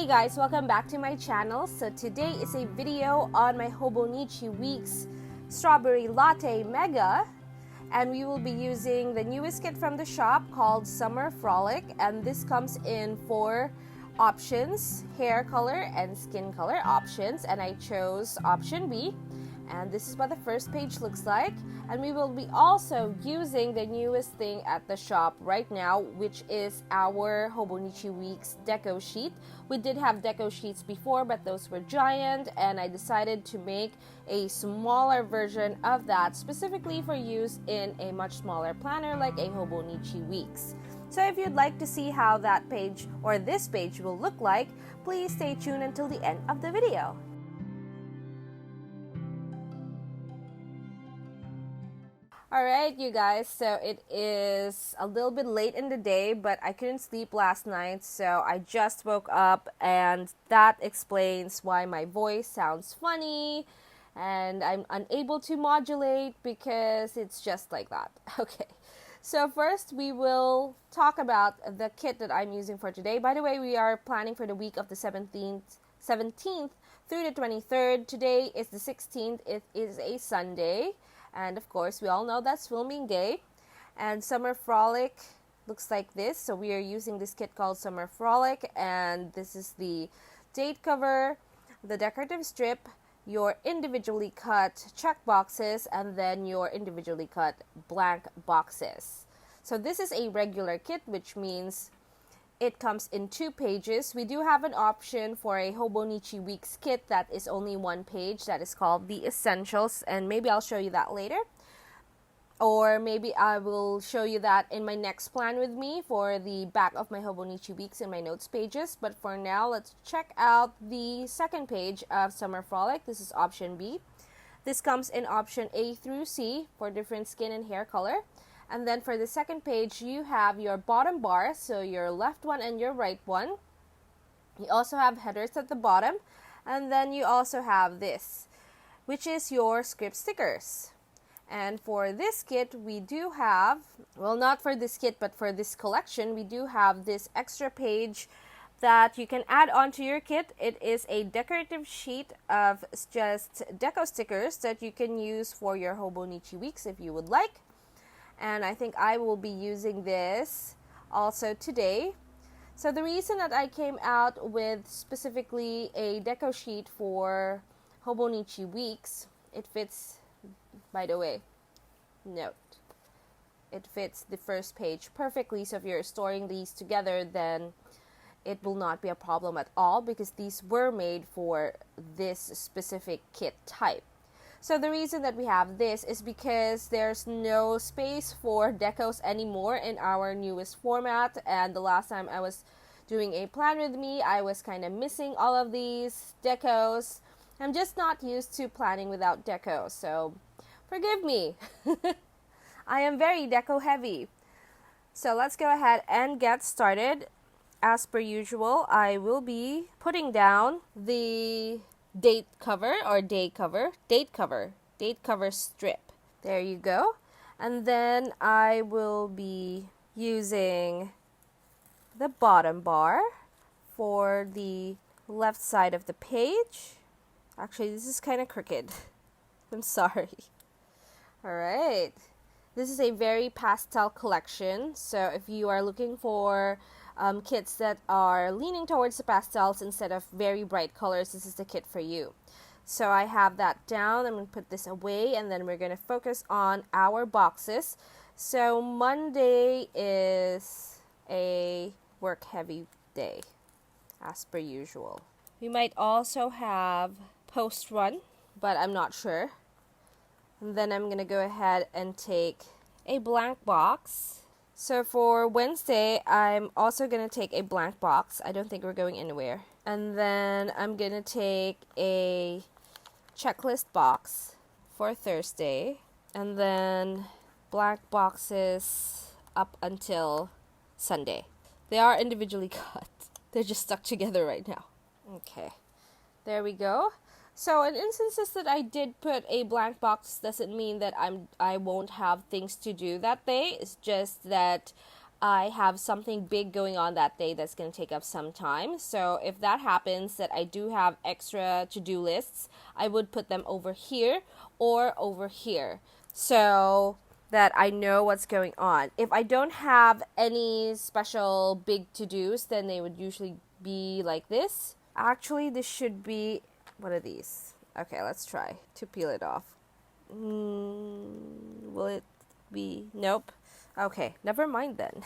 Hey guys, welcome back to my channel. So today is a video on my Hobonichi Weeks Strawberry Latte Mega, and we will be using the newest kit from the shop called Summer Frolic, and this comes in 4 options: hair color and skin color options, and I chose option B. And this is what the first page looks like. And we will be also using the newest thing at the shop right now, which is our Hobonichi Weeks deco sheet. We did have deco sheets before, but those were giant, and I decided to make a smaller version of that specifically for use in a much smaller planner like a Hobonichi Weeks. So if you'd like to see how that page or this page will look like, please stay tuned until the end of the video. Alright, you guys, so it is a little bit late in the day, but I couldn't sleep last night, so I just woke up, and that explains why my voice sounds funny and I'm unable to modulate because it's just like that. Okay, so first we will talk about the kit that I'm using for today. By the way, we are planning for the week of the 17th through the 23rd. Today is the 16th. It is a Sunday. And of course, we all know that's filming day. And Summer Frolic looks like this. So we are using this kit called Summer Frolic. And this is the date cover, the decorative strip, your individually cut check boxes, and then your individually cut blank boxes. So this is a regular kit, which means it comes in 2 pages. We do have an option for a Hobonichi Weeks kit that is only 1 page. That is called the Essentials, and maybe I'll show you that later. Or maybe I will show you that in my next plan with me for the back of my Hobonichi Weeks in my notes pages. But for now, let's check out the second page of Summer Frolic. This is option B. This comes in option A through C for different skin and hair color. And then for the second page, you have your bottom bar, so your left one and your right one. You also have headers at the bottom. And then you also have this, which is your script stickers. And for this kit, we do have, well, not for this kit, but for this collection, we do have this extra page that you can add onto your kit. It is a decorative sheet of just deco stickers that you can use for your Hobonichi Weeks if you would like. And I think I will be using this also today. So the reason that I came out with specifically a deco sheet for Hobonichi Weeks, it fits, by the way, note, it fits the first page perfectly. So if you're storing these together, then it will not be a problem at all because these were made for this specific kit type. So the reason that we have this is because there's no space for decos anymore in our newest format. And the last time I was doing a plan with me, I was kind of missing all of these decos. I'm just not used to planning without decos, so forgive me. I am very deco heavy. So let's go ahead and get started. As per usual, I will be putting down the date cover strip. There you go. And then I will be using the bottom bar for the left side of the page. Actually, this is kind of crooked. I'm sorry. Alright. This is a very pastel collection. So if you are looking for kits that are leaning towards the pastels instead of very bright colors, this is the kit for you. So I have that down. I'm going to put this away, and then we're going to focus on our boxes. So Monday is a work heavy day, as per usual. We might also have post run, but I'm not sure. And then I'm going to go ahead and take a blank box. So for Wednesday, I'm also going to take a blank box. I don't think we're going anywhere. And then I'm going to take a checklist box for Thursday. And then blank boxes up until Sunday. They are individually cut. They're just stuck together right now. Okay, there we go. So in instances that I did put a blank box doesn't mean that I won't have things to do that day. It's just that I have something big going on that day that's going to take up some time. So if that happens, that I do have extra to-do lists, I would put them over here or over here so that I know what's going on. If I don't have any special big to-dos, then they would usually be like this. Actually, this should be, what are these? Okay, let's try to peel it off. Will it be? Nope. Okay, never mind then.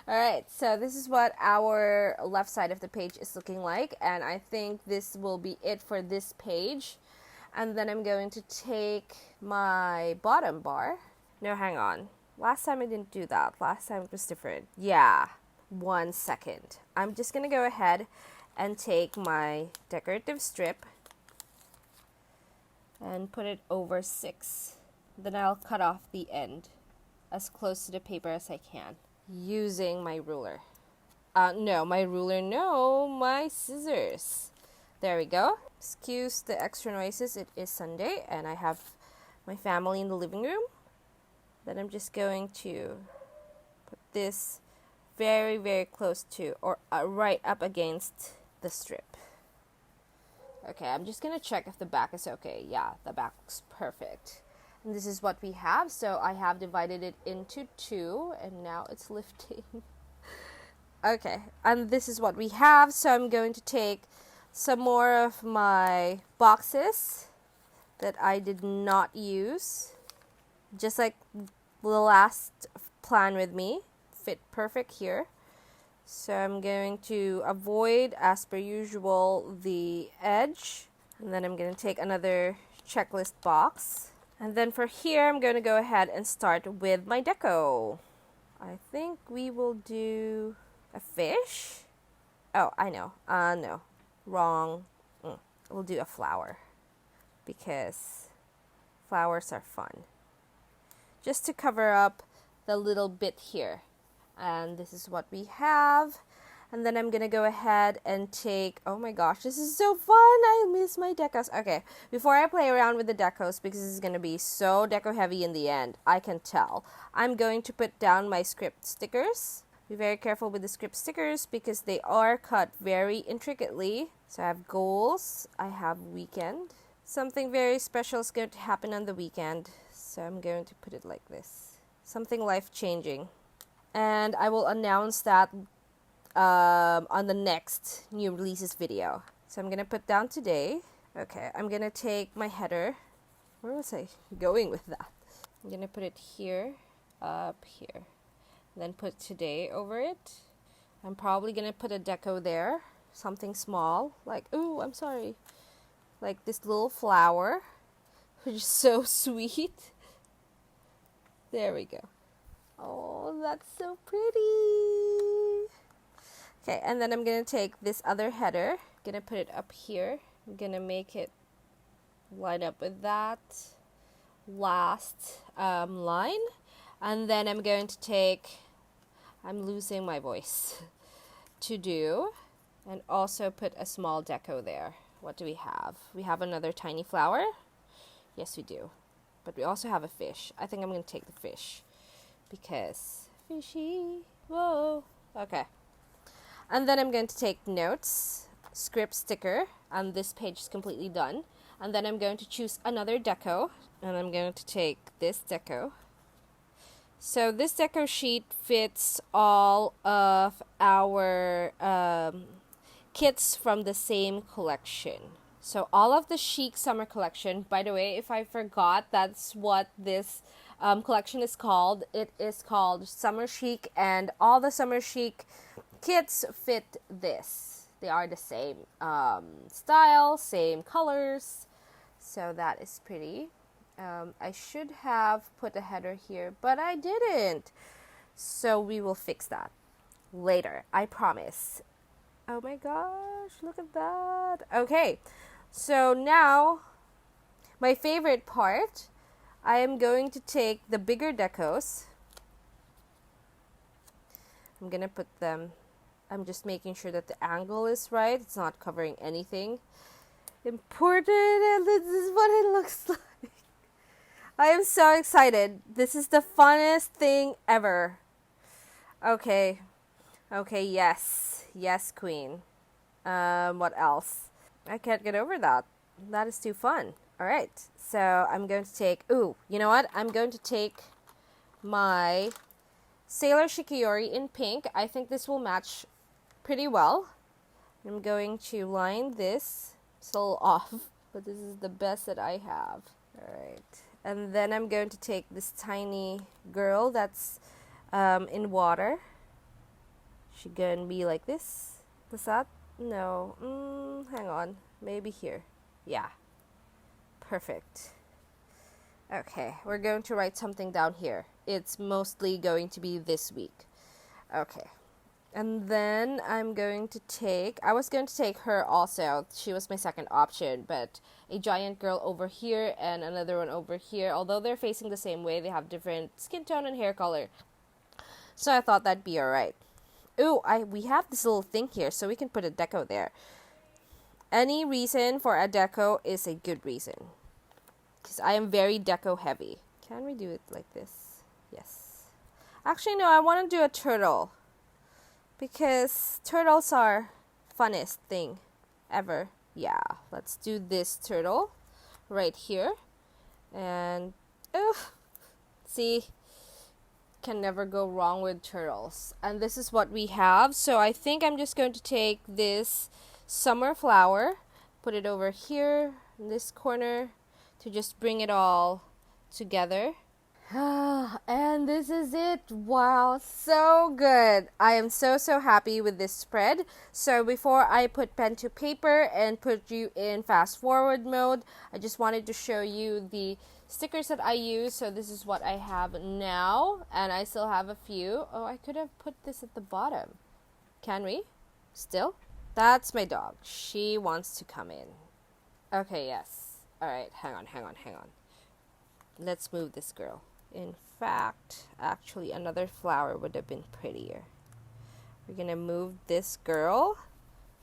Alright, so this is what our left side of the page is looking like, and I think this will be it for this page. And then I'm going to take my bottom bar. No, hang on. Last time I didn't do that. Last time it was different. Yeah, 1 second. I'm just going to go ahead and take my decorative strip and put it over 6. Then I'll cut off the end as close to the paper as I can using my ruler. My scissors. There we go. Excuse the extra noises. It is Sunday and I have my family in the living room. Then I'm just going to put this very, very close to, or right up against the strip. Okay, I'm just going to check if the back is okay. Yeah, the back looks perfect. And this is what we have. So I have divided it into 2 and now it's lifting. Okay, and this is what we have. So I'm going to take some more of my boxes that I did not use. Just like the last plan with me. Fit perfect here. So I'm going to avoid, as per usual, the edge. And then I'm going to take another checklist box. And then for here, I'm going to go ahead and start with my deco. I think we will do a fish. Oh, I know. No. Wrong. We'll do a flower. Because flowers are fun. Just to cover up the little bit here. And this is what we have. And then I'm going to go ahead and take, oh my gosh, this is so fun. I miss my decos. Okay, before I play around with the decos, because this is going to be so deco heavy in the end, I can tell. I'm going to put down my script stickers. Be very careful with the script stickers because they are cut very intricately. So I have goals. I have weekend. Something very special is going to happen on the weekend. So I'm going to put it like this. Something life-changing. And I will announce that on the next new releases video. So I'm going to put down today. Okay, I'm going to take my header. Where was I going with that? I'm going to put it here, up here. Then put today over it. I'm probably going to put a deco there. Something small. Like, ooh, I'm sorry. Like this little flower. Which is so sweet. There we go. Oh, that's so pretty. Okay, and then I'm going to take this other header. I'm going to put it up here. I'm going to make it line up with that last line. And then I'm going to take, I'm losing my voice, to do, and also put a small deco there. What do we have? We have another tiny flower. Yes, we do. But we also have a fish. I think I'm going to take the fish. Because fishy, whoa. Okay. And then I'm going to take notes, script sticker, and this page is completely done. And then I'm going to choose another deco, and I'm going to take this deco. So this deco sheet fits all of our kits from the same collection. So all of the Chic summer collection, by the way, if I forgot, that's what this collection is called. It is called Summer Chic, and all the Summer Chic kits fit this. They are the same style, same colors, so that is pretty. I should have put a header here, but I didn't. So we will fix that later, I promise. Oh my gosh, look at that. Okay, so now my favorite part, I am going to take the bigger decos. I'm going to put them, I'm just making sure that the angle is right. It's not covering anything important, and this is what it looks like. I am so excited. This is the funnest thing ever. Okay. Okay, yes. Yes, queen. What else? I can't get over that. That is too fun. All right. So I'm going to take, ooh, you know what? I'm going to take my Sailor Shikiori in pink. I think this will match pretty well. I'm going to line this. It's a little off, but this is the best that I have. All right. And then I'm going to take this tiny girl that's in water. She gonna be like this. Does that? No. Hang on. Maybe here. Yeah. Perfect. Okay. We're going to write something down here. It's mostly going to be this week. Okay. And then I'm going to take, I was going to take her also. She was my second option, but a giant girl over here and another one over here. Although they're facing the same way, they have different skin tone and hair color. So I thought that'd be alright. Ooh, we have this little thing here, so we can put a deco there. Any reason for a deco is a good reason. Because I am very deco heavy. Can we do it like this? Yes. Actually, no, I want to do a turtle. Because turtles are funnest thing ever. Yeah, let's do this turtle right here. And, see, can never go wrong with turtles. And this is what we have. So I think I'm just going to take this summer flower, put it over here in this corner to just bring it all together. And this is it. Wow, so good. I am so happy with this spread. So before I put pen to paper and put you in fast forward mode, I just wanted to show you the stickers that I use. So this is what I have now, and I still have a few. Oh, I could have put this at the bottom. Can we? Still? That's my dog. She wants to come in. Okay, yes. All right, hang on. Let's move this girl. In fact, actually, another flower would have been prettier. We're gonna move this girl.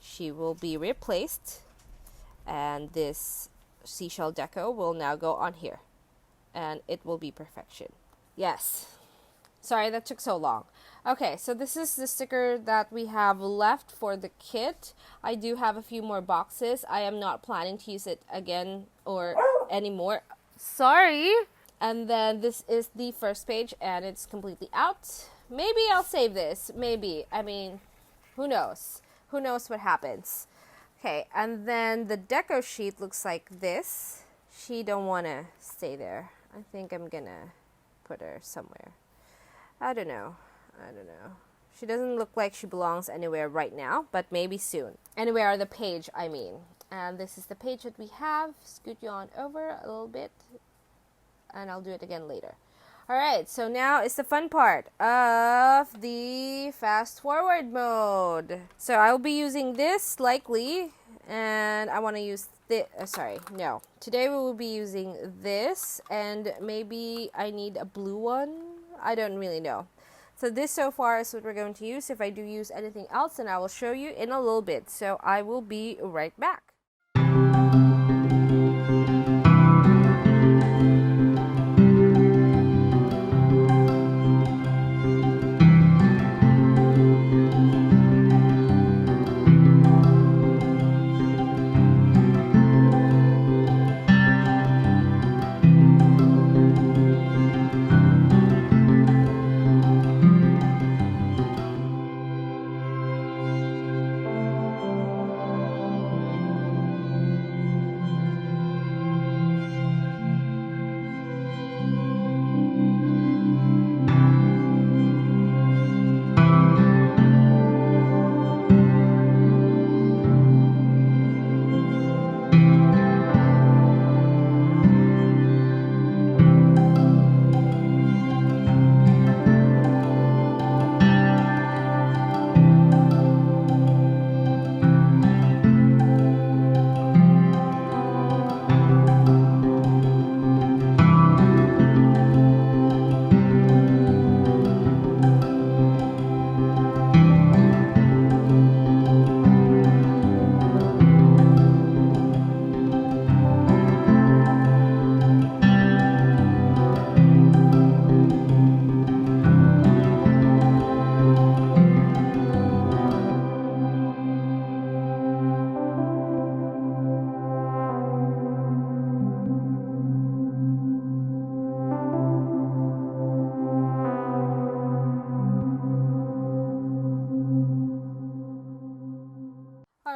She will be replaced. And this seashell deco will now go on here. And it will be perfection. Yes. Sorry, that took so long. Okay, so this is the sticker that we have left for the kit. I do have a few more boxes. I am not planning to use it again or anymore. Sorry. And then this is the first page, and it's completely out. Maybe I'll save this. Maybe. I mean, who knows? Who knows what happens? Okay, and then the deco sheet looks like this. She don't want to stay there. I think I'm gonna put her somewhere. I don't know. She doesn't look like she belongs anywhere right now, but maybe soon. Anywhere on the page, I mean. And this is the page that we have. Scoot you on over a little bit. And I'll do it again later. Alright, so now is the fun part of the fast forward mode. So I'll be using this likely, and I want to use this. Today we will be using this, and maybe I need a blue one. I don't really know. So this so far is what we're going to use. If I do use anything else, then I will show you in a little bit. So I will be right back.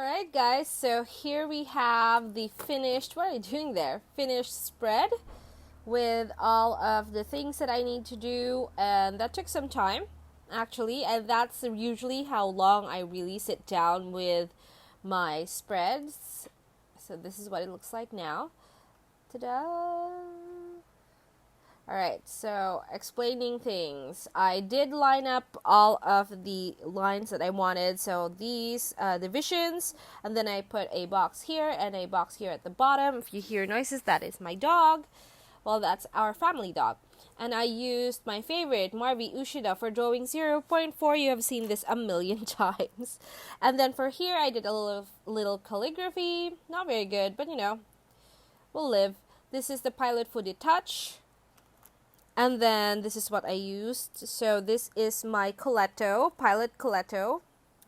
Alright guys, so here we have the finished, what are you doing there? Finished spread with all of the things that I need to do, and that took some time actually, and that's usually how long I really sit down with my spreads. So this is what it looks like now. Ta-da! Alright, so explaining things. I did line up all of the lines that I wanted. So these divisions, and then I put a box here and a box here at the bottom. If you hear noises, that is my dog. Well, that's our family dog. And I used my favorite, Marvi Ushida, for drawing 0.4. You have seen this a million times. And then for here, I did a little calligraphy. Not very good, but you know, we'll live. This is the Pilot Foodie Touch. And then this is what I used. So this is my Coletto, Pilot Coletto.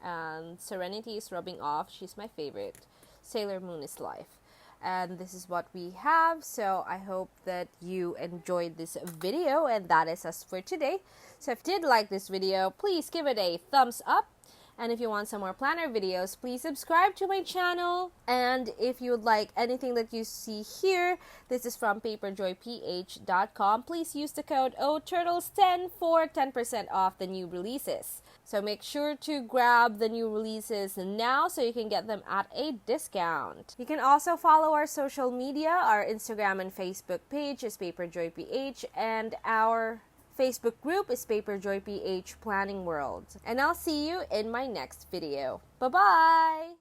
And Serenity is rubbing off. She's my favorite. Sailor Moon is life. And this is what we have. So I hope that you enjoyed this video. And that is us for today. So if you did like this video, please give it a thumbs up. And if you want some more planner videos, please subscribe to my channel. And if you would like anything that you see here, this is from paperjoyph.com. Please use the code OTurtles10 for 10% off the new releases. So make sure to grab the new releases now so you can get them at a discount. You can also follow our social media. Our Instagram and Facebook page is paperjoyph, and our Facebook group is paperjoyph Planning World. And I'll see you in my next video. Bye-bye!